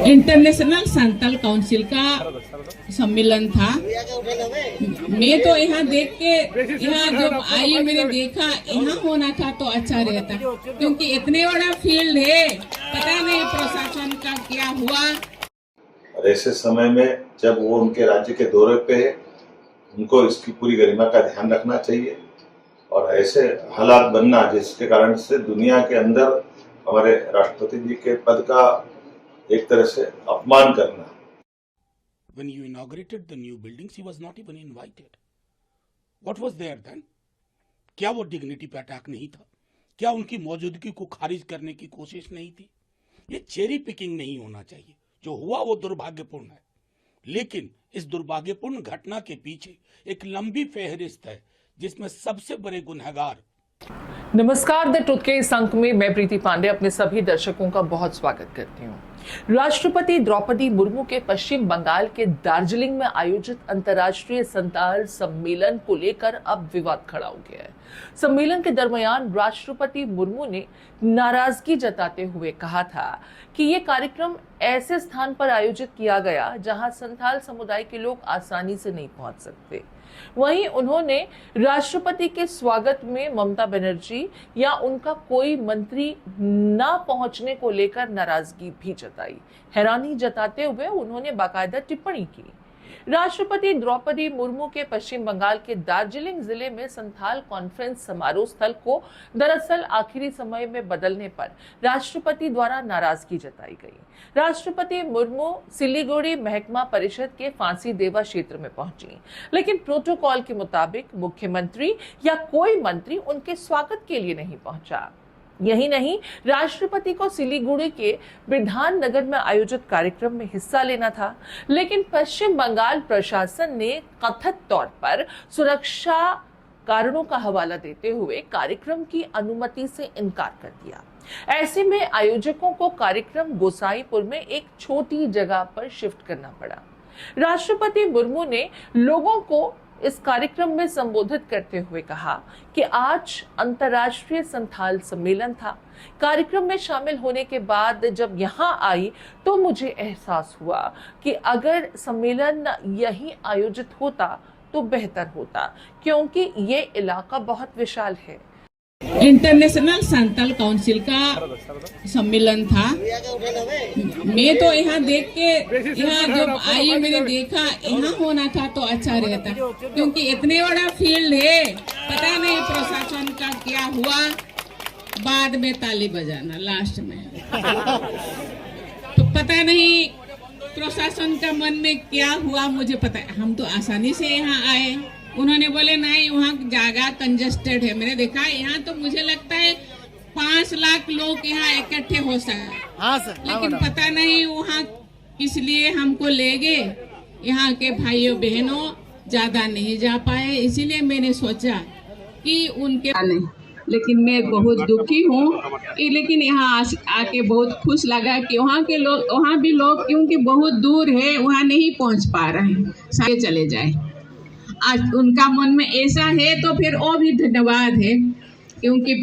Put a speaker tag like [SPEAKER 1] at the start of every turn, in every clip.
[SPEAKER 1] International Santhal council का सम्मेलन था। मैं तो यहाँ देख के यहाँ जब आई मैंने देखा यहाँ होना था तो अच्छा रहता, क्योंकि इतने बड़ा फील्ड है, पता नहीं प्रशासन का क्या हुआ।
[SPEAKER 2] और ऐसे समय में जब वो उनके राज्य के दौरे पे है, उनको इसकी पूरी गरिमा का ध्यान रखना चाहिए और ऐसे हालात बनना जिसके कारण से दुनिया के अंदर हमारे राष्ट्रपति जी के पद का एक तरह से अपमान करना।
[SPEAKER 3] When you inaugurated the new buildings, he was not even invited. What was there then? क्या वो डिग्निटी पे अटैक नहीं था? क्या उनकी मौजूदगी को खारिज करने की कोशिश नहीं थी? ये चेरी पिकिंग नहीं होना चाहिए। जो हुआ वो दुर्भाग्यपूर्ण है, लेकिन इस दुर्भाग्यपूर्ण घटना के पीछे एक लंबी फहरिस्त है जिसमें सबसे बड़े गुनहगार।
[SPEAKER 4] नमस्कार, द ट्रुथ के इस अंक में मैं प्रीति पांडे अपने सभी दर्शकों का बहुत स्वागत करती हूँ। राष्ट्रपति द्रौपदी मुर्मू के पश्चिम बंगाल के दार्जिलिंग में आयोजित अंतर्राष्ट्रीय संथाल सम्मेलन को लेकर अब विवाद खड़ा हो गया है। सम्मेलन के दरमियान राष्ट्रपति मुर्मू ने नाराजगी जताते हुए कहा था कि ये कार्यक्रम ऐसे स्थान पर आयोजित किया गया जहां संथाल समुदाय के लोग आसानी से नहीं पहुंच सकते। वहीं उन्होंने राष्ट्रपति के स्वागत में ममता बनर्जी या उनका कोई मंत्री न पहुंचने को लेकर नाराजगी भी जताई। हैरानी जताते हुए उन्होंने बाकायदा टिप्पणी की। राष्ट्रपति द्रौपदी मुर्मू के पश्चिम बंगाल के दार्जिलिंग जिले में संथाल कॉन्फ्रेंस समारोह स्थल को दरअसल आखिरी समय में बदलने पर राष्ट्रपति द्वारा नाराजगी जताई गई। राष्ट्रपति मुर्मू सिलीगुड़ी महकमा परिषद के फांसी देवा क्षेत्र में पहुंची, लेकिन प्रोटोकॉल के मुताबिक मुख्यमंत्री या कोई मंत्री उनके स्वागत के लिए नहीं पहुंचा। यही नहीं, राष्ट्रपति को सिलीगुड़ी के विधान नगर में आयोजित कार्यक्रम में हिस्सा लेना था, लेकिन पश्चिम बंगाल प्रशासन ने कथित तौर पर सुरक्षा कारणों का हवाला देते हुए कार्यक्रम की अनुमति से इनकार कर दिया। ऐसे में आयोजकों को कार्यक्रम गोसाईपुर में एक छोटी जगह पर शिफ्ट करना पड़ा। राष्ट्रपति मुर्मू ने लोगों को इस कार्यक्रम में संबोधित करते हुए कहा कि आज अंतर्राष्ट्रीय संथाल सम्मेलन था। कार्यक्रम में शामिल होने के बाद जब यहाँ आई तो मुझे एहसास हुआ कि अगर सम्मेलन यहीं आयोजित होता तो बेहतर होता, क्योंकि ये इलाका बहुत विशाल है।
[SPEAKER 1] इंटरनेशनल संथाल काउंसिल का सम्मेलन था। मैं तो यहाँ देख के यहाँ जब आई मैंने देखा यहाँ होना था तो अच्छा रहता, क्योंकि इतने बड़ा फील्ड है, पता नहीं प्रशासन का क्या हुआ। बाद में ताली बजाना लास्ट में तो पता नहीं प्रशासन का मन में क्या हुआ, मुझे पता है। हम तो आसानी से यहाँ आए, उन्होंने बोले नहीं वहाँ जगह कंजेस्टेड है। मैंने देखा यहाँ तो मुझे लगता है 5 लाख लोग यहाँ इकट्ठे हो सकते। हाँ सर, लेकिन पता नहीं वहाँ किस लिए हमको ले गए। यहाँ के भाइयों बहनों ज्यादा नहीं जा पाए, इसीलिए मैंने सोचा कि उनके नहीं, लेकिन मैं बहुत दुखी हूँ। लेकिन यहाँ आके बहुत खुश लगा कि वहाँ के लोग, वहाँ भी लोग क्योंकि बहुत दूर है वहाँ नहीं पहुँच पा रहे हैं, सारे चले जाए। आज उनका मन में ऐसा है तो फिर वो भी धन्यवाद है, क्योंकि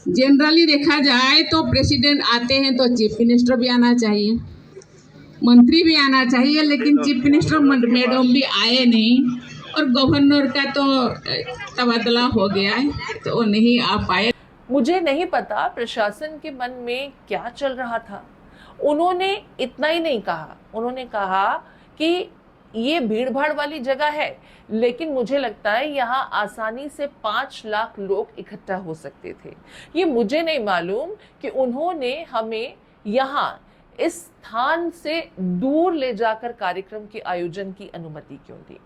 [SPEAKER 1] जनरली देखा जाए तो प्रेसिडेंट आते हैं तो चीफ मिनिस्टर भी आना चाहिए, मंत्री भी आना चाहिए, लेकिन चीफ मिनिस्टर मैडम भी आए नहीं और गवर्नर का तो तबादला हो गया है तो वो नहीं आ पाए।
[SPEAKER 4] मुझे नहीं पता प्रशासन के मन में क्या चल रहा था। उन्होंने इतना ही नहीं कहा, उन्होंने कहा कि ये भीड़ भाड़ वाली जगह है, लेकिन मुझे लगता है यहाँ आसानी से 5 लाख लोग इकट्ठा हो सकते थे। ये मुझे नहीं मालूम कि उन्होंने हमें यहाँ इस स्थान से दूर ले जाकर कार्यक्रम के आयोजन की अनुमति क्यों दी।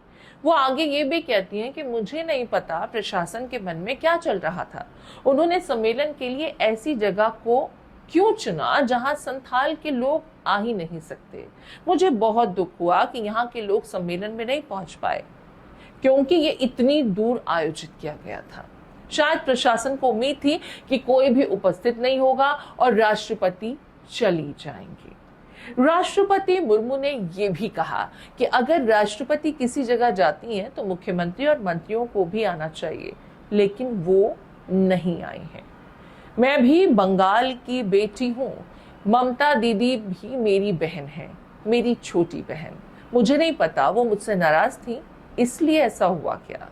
[SPEAKER 4] वो आगे ये भी कहती हैं कि मुझे नहीं पता प्रशासन के मन में क्या चल रहा था। उन्होंने सम्मेलन के लिए ऐसी जगह को क्यों चुना जहां संथाल के लोग आ ही नहीं सकते। मुझे बहुत दुख हुआ कि यहाँ के लोग सम्मेलन में नहीं पहुंच पाए, क्योंकि ये इतनी दूर आयोजित किया गया था। शायद प्रशासन को उम्मीद थी कि कोई भी उपस्थित नहीं होगा और राष्ट्रपति चली जाएंगी। राष्ट्रपति मुर्मू ने यह भी कहा कि अगर राष्ट्रपति किसी जगह जाती हैं तो मुख्यमंत्री और मंत्रियों को भी आना चाहिए, लेकिन वो नहीं आई हैं। मैं भी बंगाल की बेटी हूँ, ममता दीदी भी मेरी बहन है, मेरी छोटी बहन। मुझे नहीं पता वो मुझसे नाराज थी, इसलिए ऐसा हुआ क्या।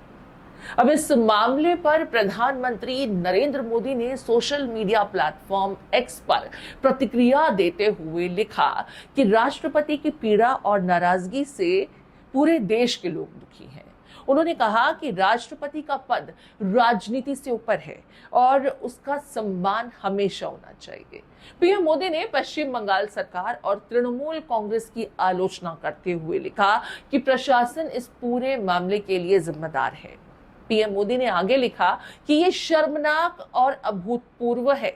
[SPEAKER 4] अब इस मामले पर प्रधानमंत्री नरेंद्र मोदी ने सोशल मीडिया प्लेटफॉर्म एक्स पर प्रतिक्रिया देते हुए लिखा कि राष्ट्रपति की पीड़ा और नाराजगी से पूरे देश के लोग दुखी हैं। उन्होंने कहा कि राष्ट्रपति का पद राजनीति से ऊपर है और उसका सम्मान हमेशा होना चाहिए। पीएम मोदी ने पश्चिम बंगाल सरकार और तृणमूल कांग्रेस की आलोचना करते हुए लिखा कि प्रशासन इस पूरे मामले के लिए जिम्मेदार है। पीएम मोदी ने आगे लिखा कि यह शर्मनाक और अभूतपूर्व है।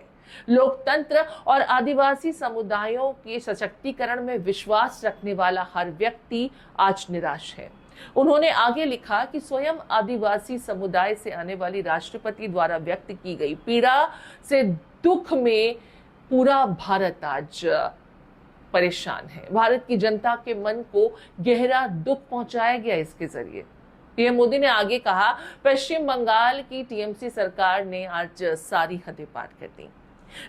[SPEAKER 4] लोकतंत्र और आदिवासी समुदायों के सशक्तिकरण में विश्वास रखने वाला हर व्यक्ति आज निराश है। उन्होंने आगे लिखा कि स्वयं आदिवासी समुदाय से आने वाली राष्ट्रपति द्वारा व्यक्त की गई पीड़ा से दुख में पूरा भारत आज परेशान है। भारत की जनता के मन को गहरा दुख पहुंचाया गया इसके जरिए। पीएम मोदी ने आगे कहा, पश्चिम बंगाल की टीएमसी सरकार ने आज सारी हदें पार कर दी।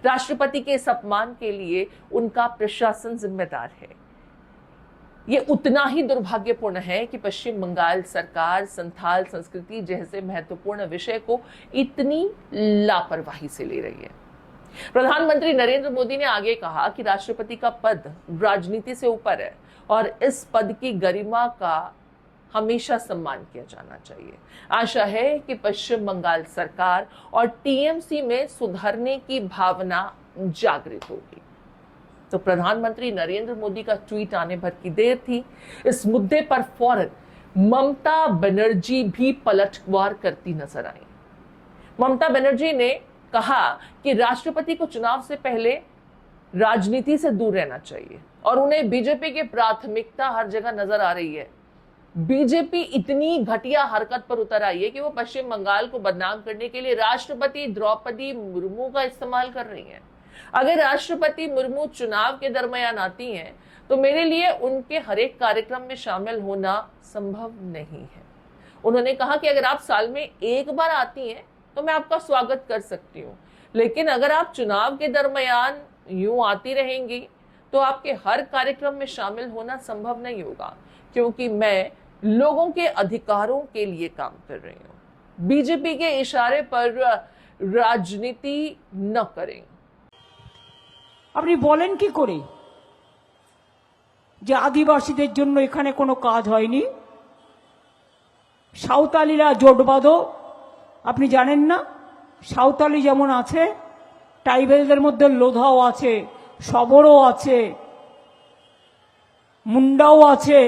[SPEAKER 4] राष्ट्रपति के इस अपमान के लिए उनका प्रशासन जिम्मेदार है। ये उतना ही दुर्भाग्यपूर्ण है कि पश्चिम बंगाल सरकार संथाल संस्कृति जैसे महत्वपूर्ण विषय को इतनी लापरवाही से ले रही है। प्रधानमंत्री नरेंद्र मोदी ने आगे कहा कि राष्ट्रपति का पद राजनीति से ऊपर है और इस पद की गरिमा का हमेशा सम्मान किया जाना चाहिए। आशा है कि पश्चिम बंगाल सरकार और टीएमसी में सुधरने की भावना जागृत होगी। तो प्रधानमंत्री नरेंद्र मोदी का ट्वीट आने भर की देर थी। इस मुद्दे पर फौरन ममता बनर्जी भी पलटवार करती नजर आई। ममता बनर्जी ने कहा कि राष्ट्रपति को चुनाव से पहले राजनीति से दूर रहना चाहिए और उन्हें बीजेपी की प्राथमिकता हर जगह नजर आ रही है। बीजेपी इतनी घटिया हरकत पर उतर आई है कि वो पश्चिम बंगाल को बदनाम करने के लिए राष्ट्रपति द्रौपदी मुर्मू का इस्तेमाल कर रही है। अगर राष्ट्रपति मुर्मू चुनाव के दरमियान आती हैं, तो मेरे लिए उनके हर एक कार्यक्रम में शामिल होना संभव नहीं है। उन्होंने कहा कि अगर आप साल में एक बार आती हैं, तो मैं आपका स्वागत कर सकती हूँ, लेकिन अगर आप चुनाव के दरमियान यूं आती रहेंगी, तो आपके हर कार्यक्रम में शामिल होना संभव नहीं होगा, क्योंकि मैं लोगों के अधिकारों के लिए काम कर रही हूँ। बीजेपी के इशारे पर राजनीति न करें।
[SPEAKER 5] আপনি বলেন কি করে যে আদিবাসীদের জন্য এখানে কোনো কাজ হয়নি? সাঁওতালিরা জোট বাঁধো, আপনি জানেন না? সাঁওতালি যেমন আছে, ট্রাইবেলদের মধ্যে লোধাও আছে, সবরও আছে, মুন্ডাও আছে,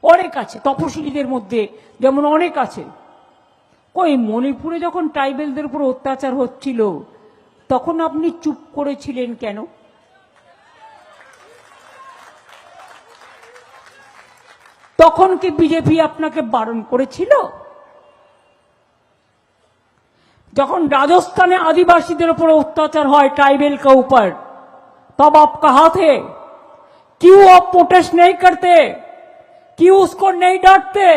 [SPEAKER 5] অনেক আছে। তপশিলীদের মধ্যে যেমন অনেক আছে। কই মণিপুরে যখন ট্রাইবেলদের উপর অত্যাচার হচ্ছিল, তখন আপনি চুপ করেছিলেন কেন? তখন কি বিজেপি আপনাকে বারণ করেছিল? যখন রাজস্থানে আদিবাসীদের উপর অত্যাচার হয় ट्राइबल के ऊपर, तब आप कहा थे क्यों आप प्रोटेस्ट नहीं करते, क्यों उसको नहीं डांटते?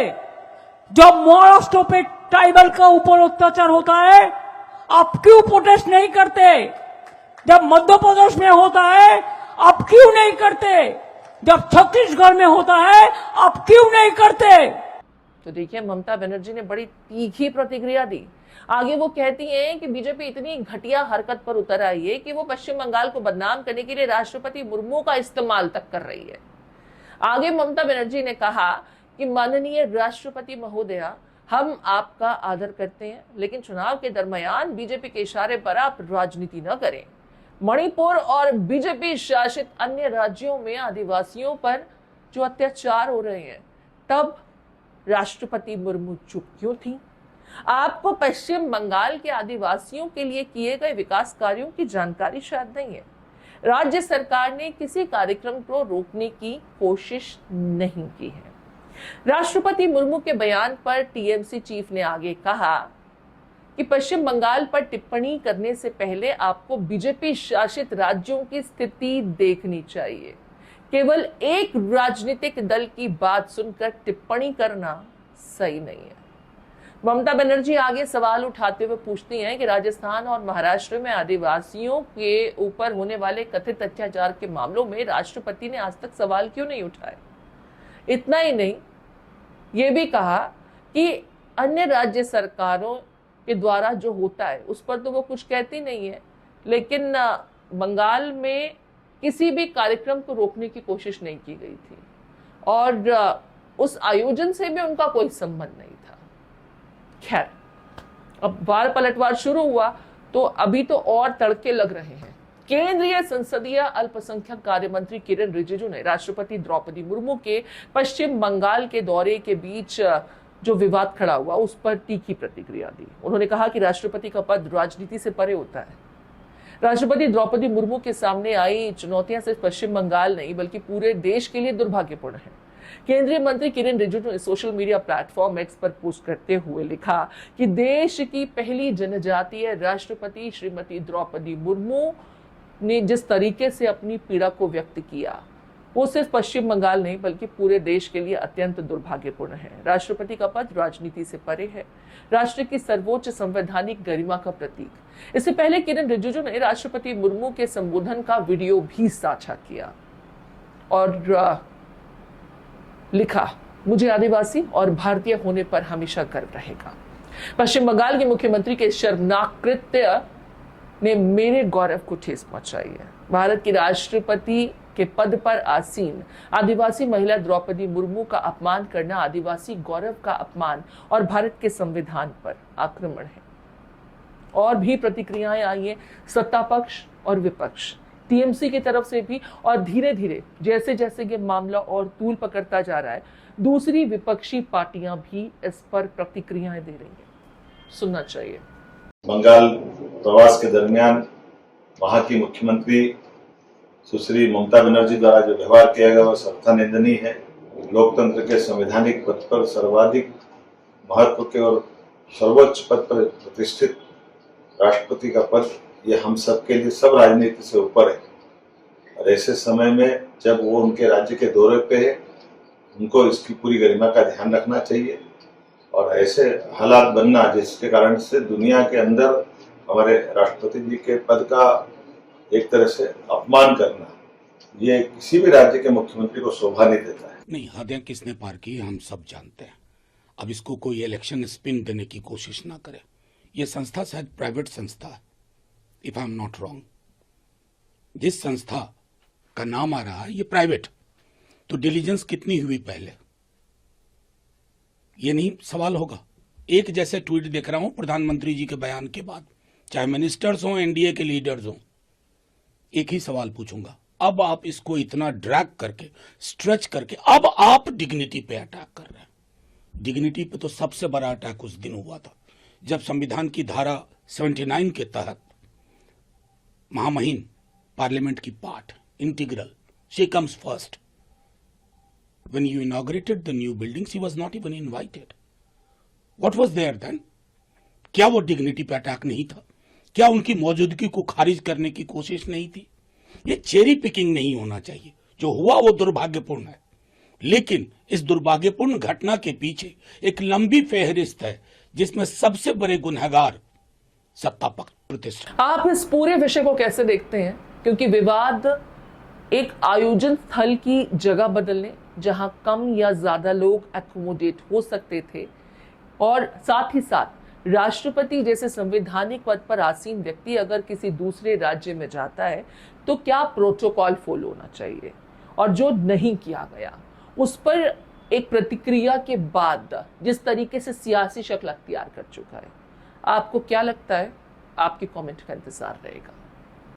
[SPEAKER 5] जब महाराष्ट्र पे ट्राइबल का ऊपर अत्याचार होता है, आप क्यों प्रोटेस्ट नहीं करते? जब मध्य प्रदेश में होता है, आप क्यों नहीं करते? जब छत्तीसगढ़ में होता है, आप क्यों नहीं करते?
[SPEAKER 4] तो देखिए, ममता बनर्जी ने बड़ी तीखी प्रतिक्रिया दी। आगे वो कहती हैं कि बीजेपी इतनी घटिया हरकत पर उतर आई है कि वो पश्चिम बंगाल को बदनाम करने के लिए राष्ट्रपति मुर्मू का इस्तेमाल तक कर रही है। आगे ममता बनर्जी ने कहा कि माननीय राष्ट्रपति महोदया, हम आपका आदर करते हैं, लेकिन चुनाव के दरमियान बीजेपी के इशारे पर आप राजनीति न करें। मणिपुर और बीजेपी शासित अन्य राज्यों में आदिवासियों पर जो अत्याचार हो रहे हैं, तब राष्ट्रपति मुर्मू चुप क्यों थी? आपको पश्चिम बंगाल के आदिवासियों के लिए किए गए विकास कार्यों की जानकारी शायद नहीं है। राज्य सरकार ने किसी कार्यक्रम को रोकने की कोशिश नहीं की है। राष्ट्रपति मुर्मू के बयान पर टीएमसी चीफ ने आगे कहा कि पश्चिम बंगाल पर टिप्पणी करने से पहले आपको बीजेपी शासित राज्यों की स्थिति देखनी चाहिए। केवल एक राजनीतिक दल की बात सुनकर टिप्पणी करना सही नहीं है। ममता बनर्जी आगे सवाल उठाते हुए पूछती हैं कि राजस्थान और महाराष्ट्र में आदिवासियों के ऊपर होने वाले कथित अत्याचार के मामलों में राष्ट्रपति ने आज तक सवाल क्यों नहीं उठाए। इतना ही नहीं, ये भी कहा कि अन्य राज्य सरकारों के द्वारा जो होता है उस पर तो वो कुछ कहती नहीं है, लेकिन बंगाल में किसी भी कार्यक्रम को रोकने की कोशिश नहीं की गई थी और उस आयोजन से भी उनका कोई संबंध नहीं था। खैर, अब वार पलटवार शुरू हुआ तो अभी तो और तड़के लग रहे हैं। केंद्रीय संसदीय अल्पसंख्यक कार्य मंत्री किरेन रिजिजू ने राष्ट्रपति द्रौपदी मुर्मू के पश्चिम बंगाल के दौरे के बीच जो विवाद खड़ा हुआ उस पर तीखी प्रतिक्रिया दी। उन्होंने कहा कि राष्ट्रपति का पद राजनीति से परे होता है। राष्ट्रपति द्रौपदी मुर्मू के सामने आई चुनौतियां सिर्फ पश्चिम बंगाल नहीं बल्कि पूरे देश के लिए दुर्भाग्यपूर्ण है। केंद्रीय मंत्री किरेन रिजिजू ने सोशल मीडिया प्लेटफॉर्म एक्स पर पोस्ट करते हुए लिखा कि देश की पहली जनजातीय राष्ट्रपति श्रीमती द्रौपदी मुर्मू ने जिस तरीके से अपनी पीड़ा को व्यक्त किया वो सिर्फ पश्चिम बंगाल नहीं बल्कि पूरे देश के लिए अत्यंत दुर्भाग्यपूर्ण है। राष्ट्रपति का पद राजनीति से परे है, राष्ट्र की सर्वोच्च संवैधानिक गरिमा का प्रतीक। इससे पहले किरेन रिजिजू ने राष्ट्रपति मुर्मू के संबोधन का वीडियो भी साझा किया और लिखा, मुझे आदिवासी और भारतीय होने पर हमेशा गर्व रहेगा। पश्चिम बंगाल के मुख्यमंत्री के शर्मनाक कृत्य ने मेरे गौरव को ठेस पहुंचाई है। भारत के राष्ट्रपति के पद पर आसीन आदिवासी महिला द्रौपदी मुर्मू का अपमान करना आदिवासी गौरव का अपमान और भारत के संविधान पर आक्रमण है। और भी प्रतिक्रियाएं आई हैं सत्ता पक्ष और विपक्ष, टीएमसी की तरफ से भी, और धीरे धीरे जैसे जैसे ये मामला और तूल पकड़ता जा रहा है दूसरी विपक्षी पार्टियां भी इस पर प्रतिक्रियाएं दे रही हैं। सुनना चाहिए।
[SPEAKER 2] बंगाल प्रवास के दरमियान वहां की मुख्यमंत्री सुश्री ममता बनर्जी द्वारा जो व्यवहार किया गया वह सर्वथा निंदनीय है। लोकतंत्र के संवैधानिक पद पर सर्वाधिक महत्व के और सर्वोच्च पद पर प्रतिष्ठित राष्ट्रपति का पद ये हम सब के लिए सब राजनीति से ऊपर है और ऐसे समय में जब वो उनके राज्य के दौरे पे है उनको इसकी पूरी गरिमा का ध्यान रखना चाहिए और ऐसे हालात बनना जिसके कारण से दुनिया के अंदर हमारे राष्ट्रपति जी के पद का एक तरह से अपमान करना ये किसी भी राज्य के मुख्यमंत्री को शोभा नहीं देता है।
[SPEAKER 3] नहीं, हदें किसने पार की हम सब जानते हैं। अब इसको कोई इलेक्शन स्पिन देने की कोशिश ना करे। ये संस्था शायद प्राइवेट संस्था है, if I am not wrong. जिस संस्था का नाम आ रहा है ये प्राइवेट, तो डिलीजेंस कितनी हुई पहले ये नहीं सवाल होगा। एक जैसे ट्वीट देख रहा हूं प्रधानमंत्री जी के बयान के बाद, चाहे मिनिस्टर्स हों एनडीए के लीडर्स हों, एक ही सवाल पूछूंगा, अब आप इसको इतना ड्रैग करके स्ट्रेच करके अब आप डिग्निटी पे अटैक कर रहे हैं। डिग्निटी पे तो सबसे बड़ा अटैक उस दिन हुआ था जब संविधान की धारा 79 के तहत महामहिम पार्लियामेंट की part integral she comes first. When you inaugurated the new building, she was not even invited. What was there then? क्या वो डिग्निटी पे अटैक नहीं था? क्या उनकी मौजूदगी को खारिज करने की कोशिश नहीं थी? ये चेरी पिकिंग नहीं होना चाहिए। जो हुआ वो दुर्भाग्यपूर्ण है, लेकिन इस दुर्भाग्यपूर्ण घटना के पीछे एक लंबी फेहरिस्त है जिसमें सबसे बड़े गुनहगार सत्ता पक्ष प्रतिष्ठा।
[SPEAKER 4] आप इस पूरे विषय को कैसे देखते हैं? क्योंकि विवाद एक आयोजन स्थल की जगह बदलने, जहां कम या ज्यादा लोग एकोमोडेट हो सकते थे, और साथ ही साथ राष्ट्रपति जैसे संवैधानिक पद पर आसीन व्यक्ति अगर किसी दूसरे राज्य में जाता है तो क्या प्रोटोकॉल फॉलो होना चाहिए, और जो नहीं किया गया उस पर एक प्रतिक्रिया के बाद जिस तरीके से सियासी शक्ल अख्तियार कर चुका है, आपको क्या लगता है? आपके कमेंट का इंतजार रहेगा।